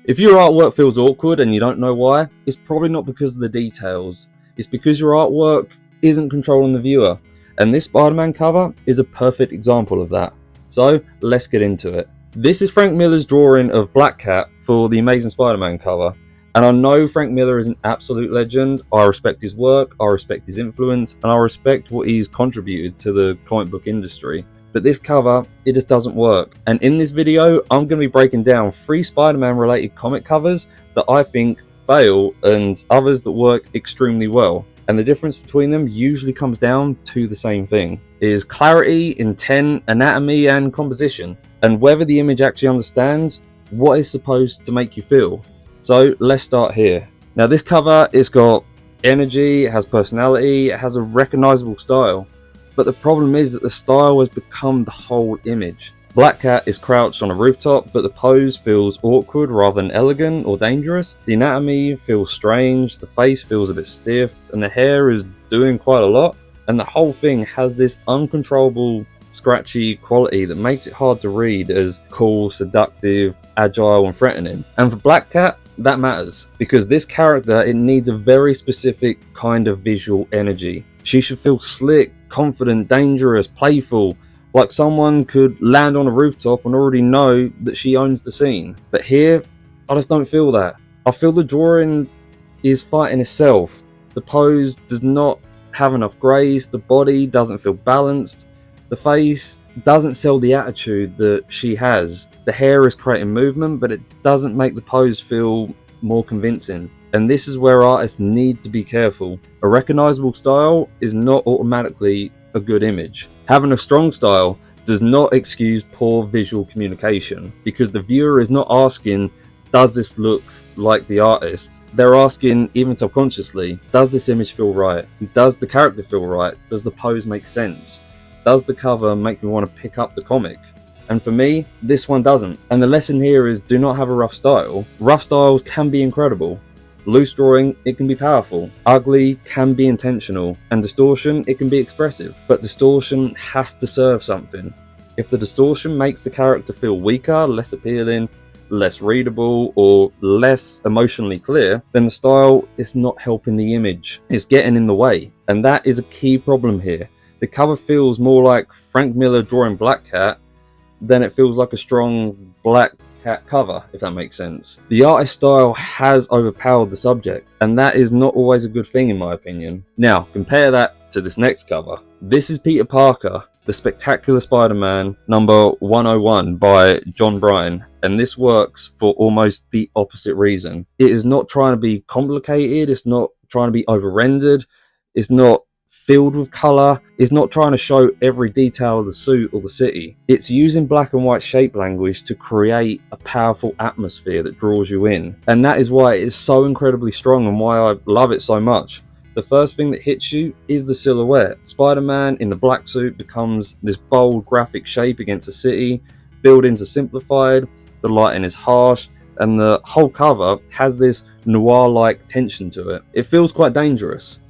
If your artwork feels awkward and you don't know why, it's probably not because of the details. It's because your artwork isn't controlling the viewer. And this Spider-Man cover is a perfect example of that. So let's get into it. This is Frank Miller's drawing of Black Cat for the Amazing Spider-Man cover. And I know Frank Miller is an absolute legend. I respect his work, I respect his influence, and I respect what he's contributed to the comic book industry. But this cover, it just doesn't work. And in this video, I'm going to be breaking down 3 Spider-Man related comic covers that I think fail and others that work extremely well. And the difference between them usually comes down to the same thing. It is clarity, intent, anatomy, and composition. And whether the image actually understands what is supposed to make you feel. So let's start here. Now this cover, it's got energy, it has personality, it has a recognizable style. But the problem is that the style has become the whole image. Black Cat is crouched on a rooftop, but the pose feels awkward rather than elegant or dangerous. The anatomy feels strange, the face feels a bit stiff, and the hair is doing quite a lot. And the whole thing has this uncontrollable, scratchy quality that makes it hard to read as cool, seductive, agile, and threatening. And for Black Cat, that matters, because this character, it needs a very specific kind of visual energy. She should feel slick, confident, dangerous, playful, like someone could land on a rooftop and already know that she owns the scene. But here, I just don't feel that. I feel the drawing is fighting itself. The pose does not have enough grace, the body doesn't feel balanced, the face doesn't sell the attitude that she has. The hair is creating movement, but it doesn't make the pose feel more convincing. And this is where artists need to be careful. A recognizable style is not automatically a good image. Having a strong style does not excuse poor visual communication, because the viewer is not asking, does this look like the artist? They're asking, even subconsciously, does this image feel right? Does the character feel right? Does the pose make sense? Does the cover make me want to pick up the comic? And for me, this one doesn't. And the lesson here is, do not have a rough style. Rough styles can be incredible. Loose drawing, it can be powerful. Ugly can be intentional. And distortion, it can be expressive. But distortion has to serve something. If the distortion makes the character feel weaker, less appealing, less readable, or less emotionally clear, then the style is not helping the image. It's getting in the way. And that is a key problem here. The cover feels more like Frank Miller drawing Black Cat than it feels like a strong Black Cat cover, if that makes sense. The artist style has overpowered the subject, and that is not always a good thing in my opinion. Now, compare that to this next cover. This is Peter Parker, The Spectacular Spider-Man number 101 by John Byrne, and this works for almost the opposite reason. It is not trying to be complicated, it's not trying to be over-rendered, it's not filled with colour, is not trying to show every detail of the suit or the city. It's using black and white shape language to create a powerful atmosphere that draws you in. And that is why it is so incredibly strong and why I love it so much. The first thing that hits you is the silhouette. Spider-Man in the black suit becomes this bold graphic shape against the city, buildings are simplified, the lighting is harsh, and the whole cover has this noir-like tension to it. It feels quite dangerous.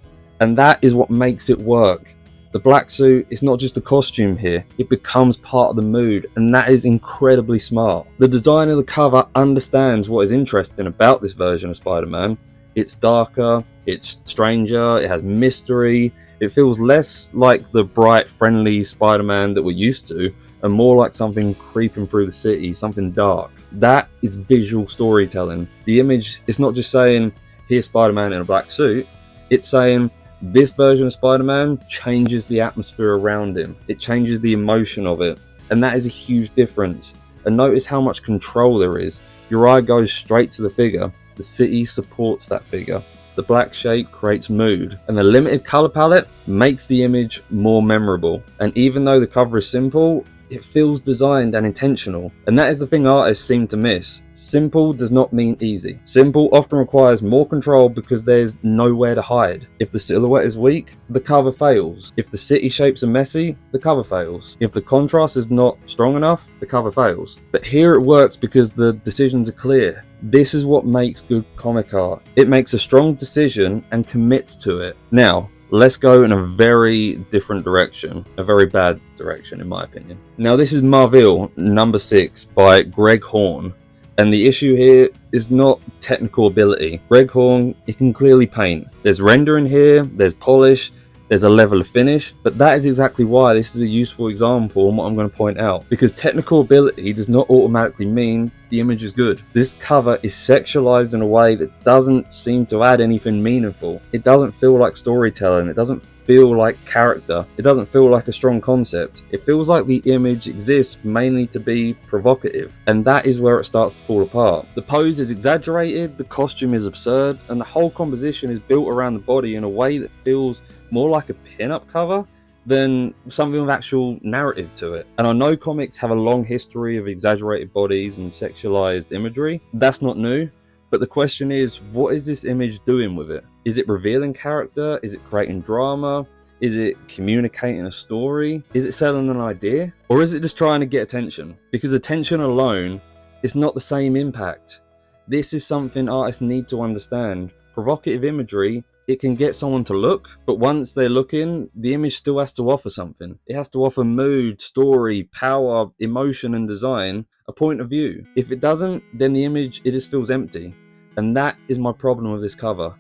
And that is what makes it work. The black suit is not just a costume here, it becomes part of the mood, and that is incredibly smart. The design of the cover understands what is interesting about this version of Spider-Man. It's darker, it's stranger, it has mystery, it feels less like the bright, friendly Spider-Man that we're used to, and more like something creeping through the city, something dark. That is visual storytelling. The image is not just saying, here's Spider-Man in a black suit, it's saying, this version of Spider-Man changes the atmosphere around him. It changes the emotion of it. And that is a huge difference. And notice how much control there is. Your eye goes straight to the figure. The city supports that figure. The black shape creates mood. And the limited color palette makes the image more memorable. And even though the cover is simple, it feels designed and intentional. And that is the thing artists seem to miss. Simple does not mean easy. Simple often requires more control because there's nowhere to hide. If the silhouette is weak, the cover fails. If the city shapes are messy, the cover fails. If the contrast is not strong enough, the cover fails. But here it works because the decisions are clear. This is what makes good comic art. It makes a strong decision and commits to it. Now, let's go in a very different direction, a very bad direction in my opinion. Now this is Marvel number 6 by Greg Horn, And the issue here is not technical ability. Reghorn, he can clearly paint. There's render in here, there's polish, there's a level of finish, but that is exactly why this is a useful example and what I'm going to point out. Because technical ability does not automatically mean the image is good. This cover is sexualized in a way that doesn't seem to add anything meaningful. It doesn't feel like storytelling, it doesn't feel like character, it doesn't feel like a strong concept. It feels like the image exists mainly to be provocative, and that is where it starts to fall apart. The pose is exaggerated, the costume is absurd, and the whole composition is built around the body in a way that feels more like a pin-up cover than something with actual narrative to it. And I know comics have a long history of exaggerated bodies and sexualized imagery. That's not new, but the question is, what is this image doing with it? Is it revealing character? Is it creating drama? Is it communicating a story? Is it selling an idea? Or is it just trying to get attention? Because attention alone is not the same impact. This is something artists need to understand. Provocative imagery, it can get someone to look, but once they're looking, the image still has to offer something. It has to offer mood, story, power, emotion, and design, a point of view. If it doesn't, then the image, it just feels empty. And that is my problem with this cover.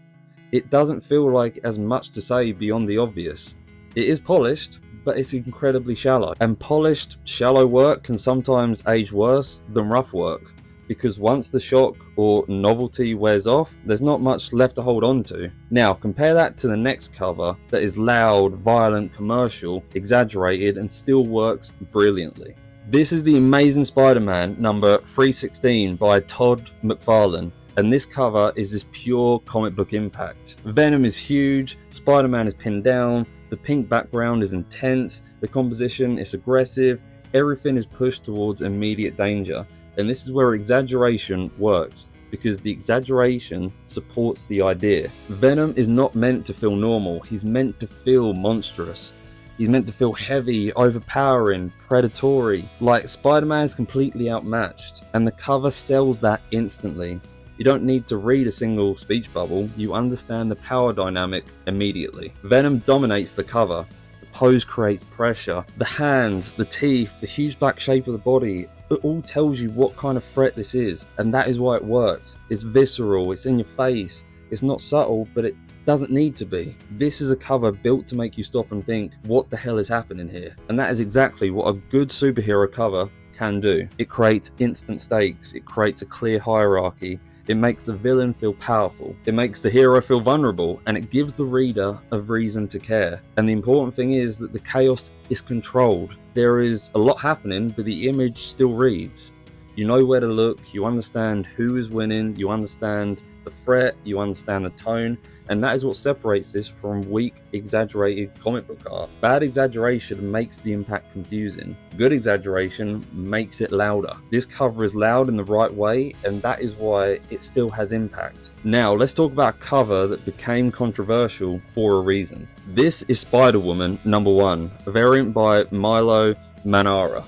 It doesn't feel like as much to say beyond the obvious. It is polished, but it's incredibly shallow. And polished, shallow work can sometimes age worse than rough work, because once the shock or novelty wears off, there's not much left to hold on to. Now, compare that to the next cover that is loud, violent, commercial, exaggerated, and still works brilliantly. This is the Amazing Spider-Man number 316 by Todd McFarlane, and this cover is this pure comic book impact. Venom is huge, Spider-Man is pinned down, the pink background is intense, the composition is aggressive, everything is pushed towards immediate danger. And this is where exaggeration works, because the exaggeration supports the idea. Venom is not meant to feel normal, he's meant to feel monstrous. He's meant to feel heavy, overpowering, predatory, like Spider-Man is completely outmatched. And the cover sells that instantly. You don't need to read a single speech bubble, you understand the power dynamic immediately. Venom dominates the cover. The pose creates pressure. The hands, the teeth, the huge black shape of the body, it all tells you what kind of threat this is, and that is why it works. It's visceral, it's in your face, it's not subtle, but it doesn't need to be. This is a cover built to make you stop and think, what the hell is happening here? And that is exactly what a good superhero cover can do. It creates instant stakes, it creates a clear hierarchy, it makes the villain feel powerful, it makes the hero feel vulnerable, and it gives the reader a reason to care. And the important thing is that the chaos is controlled. There is a lot happening, but the image still reads. You know where to look, you understand who is winning, you understand the threat, you understand the tone, and that is what separates this from weak, exaggerated comic book art. Bad exaggeration makes the impact confusing. Good exaggeration makes it louder. This cover is loud in the right way, and that is why it still has impact. Now, let's talk about a cover that became controversial for a reason. This is Spider-Woman number 1, a variant by Milo Manara.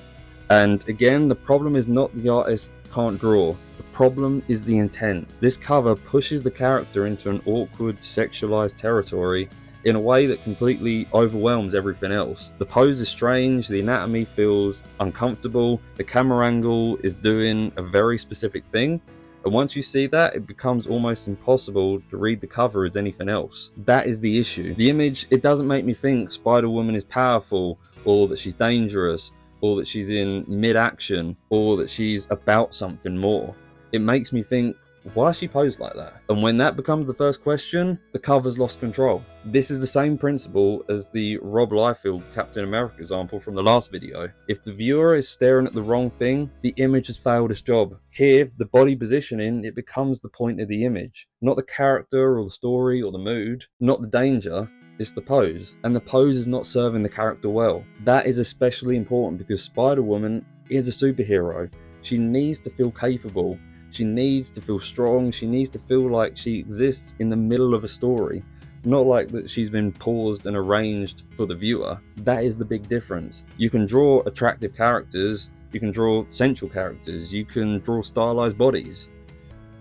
And again, the problem is not the artist can't draw. The problem is the intent. This cover pushes the character into an awkward, sexualized territory in a way that completely overwhelms everything else. The pose is strange, the anatomy feels uncomfortable, the camera angle is doing a very specific thing, and once you see that, it becomes almost impossible to read the cover as anything else. That is the issue. The image, it doesn't make me think Spider-Woman is powerful, or that she's dangerous, or that she's in mid-action, or that she's about something more. It makes me think, why is she posed like that? And when that becomes the first question, the cover's lost control. This is the same principle as the Rob Liefeld Captain America example from the last video. If the viewer is staring at the wrong thing, the image has failed its job. Here, the body positioning, it becomes the point of the image. Not the character or the story or the mood, not the danger, it's the pose. And the pose is not serving the character well. That is especially important because Spider-Woman is a superhero. She needs to feel capable. She needs to feel strong. She needs to feel like she exists in the middle of a story, not like that she's been paused and arranged for the viewer. That is the big difference. You can draw attractive characters, you can draw sensual characters, you can draw stylized bodies.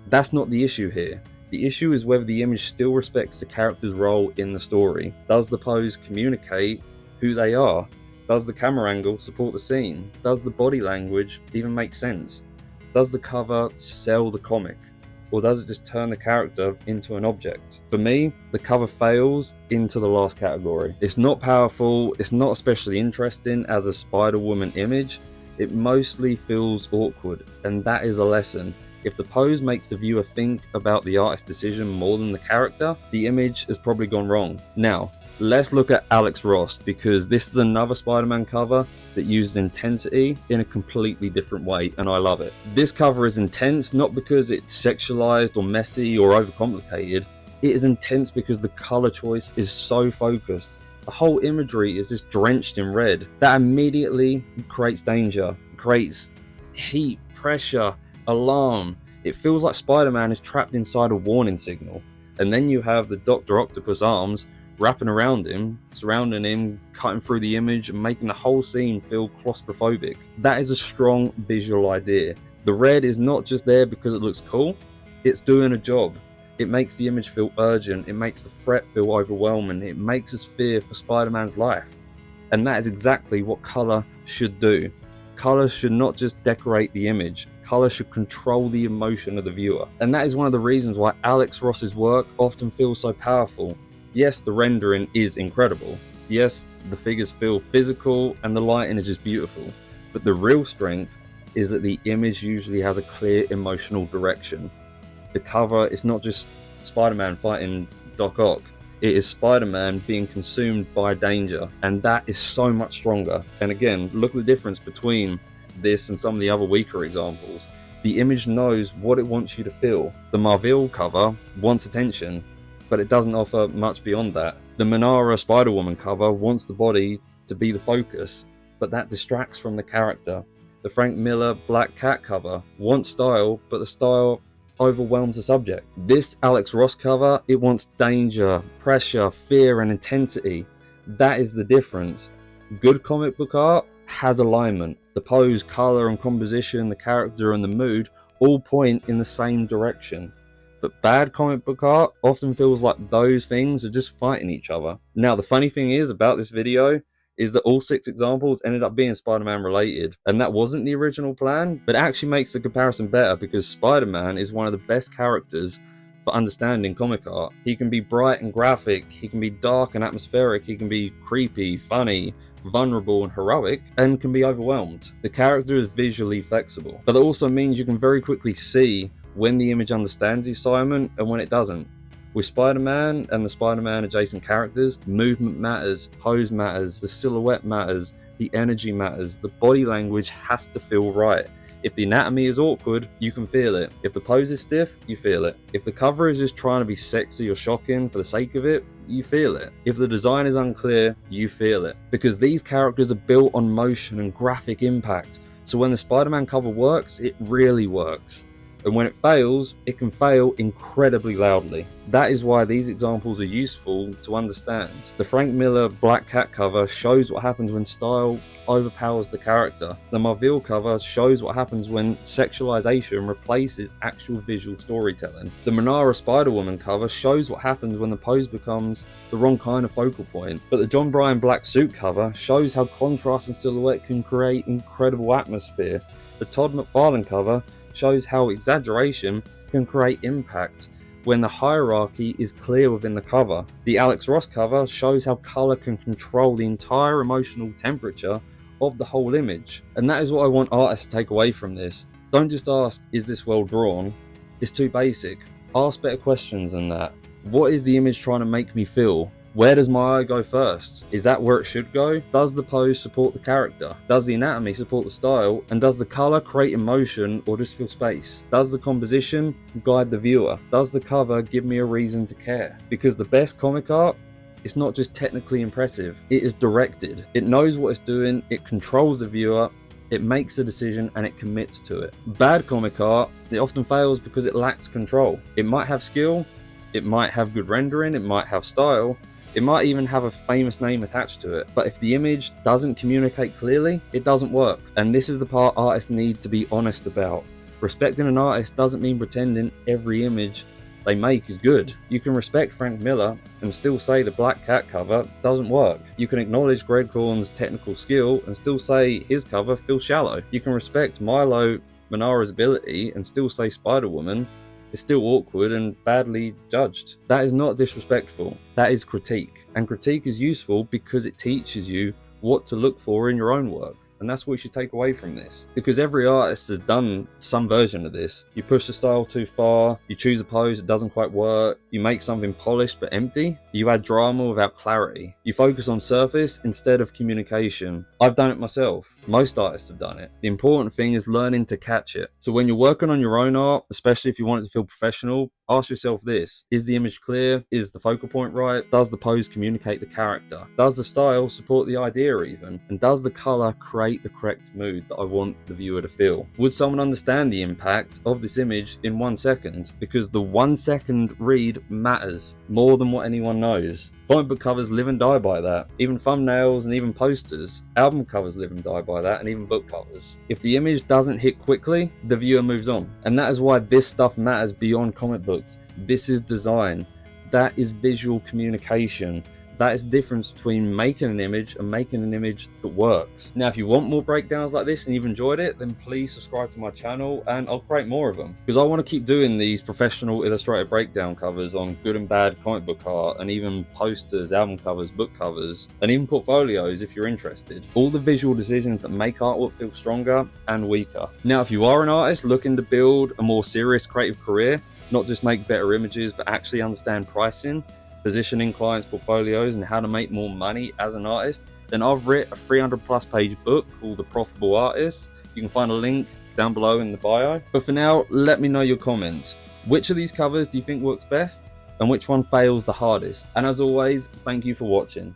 That's not the issue here. The issue is whether the image still respects the character's role in the story. Does the pose communicate who they are? Does the camera angle support the scene? Does the body language even make sense? Does the cover sell the comic? Or does it just turn the character into an object? For me, the cover fails into the last category. It's not powerful, it's not especially interesting as a Spider-Woman image, it mostly feels awkward, and that is a lesson. If the pose makes the viewer think about the artist's decision more than the character, the image has probably gone wrong. Now, let's look at Alex Ross, because this is another Spider-Man cover that uses intensity in a completely different way, and I love it. This cover is intense not because it's sexualized or messy or overcomplicated. It is intense because the color choice is so focused. The whole imagery is just drenched in red. That immediately creates danger, creates heat, pressure, alarm. It feels like Spider-Man is trapped inside a warning signal. And then you have the Dr. Octopus arms wrapping around him, surrounding him, cutting through the image and making the whole scene feel claustrophobic. That is a strong visual idea. The red is not just there because it looks cool, it's doing a job. It makes the image feel urgent, it makes the threat feel overwhelming, it makes us fear for Spider-Man's life. And that is exactly what colour should do. Colour should not just decorate the image, colour should control the emotion of the viewer. And that is one of the reasons why Alex Ross's work often feels so powerful. Yes, the rendering is incredible. Yes, the figures feel physical and the lighting is just beautiful. But the real strength is that the image usually has a clear emotional direction. The cover is not just Spider-Man fighting Doc Ock. It is Spider-Man being consumed by danger, and that is so much stronger. And again, look at the difference between this and some of the other weaker examples. The image knows what it wants you to feel. The Marvel cover wants attention, but it doesn't offer much beyond that. The Manara Spider-Woman cover wants the body to be the focus, but that distracts from the character. The Frank Miller Black Cat cover wants style, but the style overwhelms the subject. This Alex Ross cover, it wants danger, pressure, fear and intensity. That is the difference. Good comic book art has alignment. The pose, colour and composition, the character and the mood all point in the same direction. But bad comic book art often feels like those things are just fighting each other. Now the funny thing is about this video is that all 6 examples ended up being Spider-Man related, and that wasn't the original plan, but it actually makes the comparison better because Spider-Man is one of the best characters for understanding comic art. He can be bright and graphic, he can be dark and atmospheric, he can be creepy, funny, vulnerable and heroic, and can be overwhelmed. The character is visually flexible, but it also means you can very quickly see when the image understands the assignment and when it doesn't. With Spider-Man and the Spider-Man adjacent characters, movement matters, pose matters, the silhouette matters, the energy matters, the body language has to feel right. If the anatomy is awkward, you can feel it. If the pose is stiff, you feel it. If the cover is just trying to be sexy or shocking for the sake of it, you feel it. If the design is unclear, you feel it. Because these characters are built on motion and graphic impact. So when the Spider-Man cover works, it really works. And when it fails, it can fail incredibly loudly. That is why these examples are useful to understand. The Frank Miller Black Cat cover shows what happens when style overpowers the character. The Marvel cover shows what happens when sexualization replaces actual visual storytelling. The Manara Spider-Woman cover shows what happens when the pose becomes the wrong kind of focal point. But the John Bryan Black Suit cover shows how contrast and silhouette can create incredible atmosphere. The Todd McFarlane cover shows how exaggeration can create impact when the hierarchy is clear within the cover. The Alex Ross cover shows how colour can control the entire emotional temperature of the whole image. And that is what I want artists to take away from this. Don't just ask, is this well drawn? It's too basic. Ask better questions than that. What is the image trying to make me feel? Where does my eye go first? Is that where it should go? Does the pose support the character? Does the anatomy support the style? And does the colour create emotion or just fill space? Does the composition guide the viewer? Does the cover give me a reason to care? Because the best comic art, it's not just technically impressive, it is directed. It knows what it's doing, it controls the viewer, it makes a decision and it commits to it. Bad comic art, it often fails because it lacks control. It might have skill, it might have good rendering, it might have style, it might even have a famous name attached to it, but if the image doesn't communicate clearly, it doesn't work. And this is the part artists need to be honest about. Respecting an artist doesn't mean pretending every image they make is good. You can respect Frank Miller and still say the Black Cat cover doesn't work. You can acknowledge Greg Corn's technical skill and still say his cover feels shallow. You can respect Milo Manara's ability and still say Spider-Woman is still awkward and badly judged. That is not disrespectful. That is critique. And critique is useful because it teaches you what to look for in your own work. And that's what you should take away from this. Because every artist has done some version of this. You push the style too far, you choose a pose that doesn't quite work, you make something polished but empty, you add drama without clarity, you focus on surface instead of communication. I've done it myself. Most artists have done it. The important thing is learning to catch it. So when you're working on your own art, especially if you want it to feel professional, ask yourself this: is the image clear? Is the focal point right? Does the pose communicate the character? Does the style support the idea even? And does the color create the correct mood that I want the viewer to feel? Would someone understand the impact of this image in 1 second? Because the 1 second read matters more than what anyone knows. Comic book covers live and die by that. Even thumbnails and even posters. Album covers live and die by that, and even book covers. If the image doesn't hit quickly, the viewer moves on. And that is why this stuff matters beyond comic books. This is design. That is visual communication. That is the difference between making an image and making an image that works. Now, if you want more breakdowns like this and you've enjoyed it, then please subscribe to my channel and I'll create more of them. Because I want to keep doing these professional illustrated breakdown covers on good and bad comic book art, and even posters, album covers, book covers, and even portfolios if you're interested. All the visual decisions that make artwork feel stronger and weaker. Now, if you are an artist looking to build a more serious creative career, not just make better images, but actually understand pricing, positioning clients' portfolios, and how to make more money as an artist, then I've written a 300+ page book called The Profitable Artist. You can find a link down below in the bio. But for now, let me know your comments. Which of these covers do you think works best, and which one fails the hardest? And as always, thank you for watching.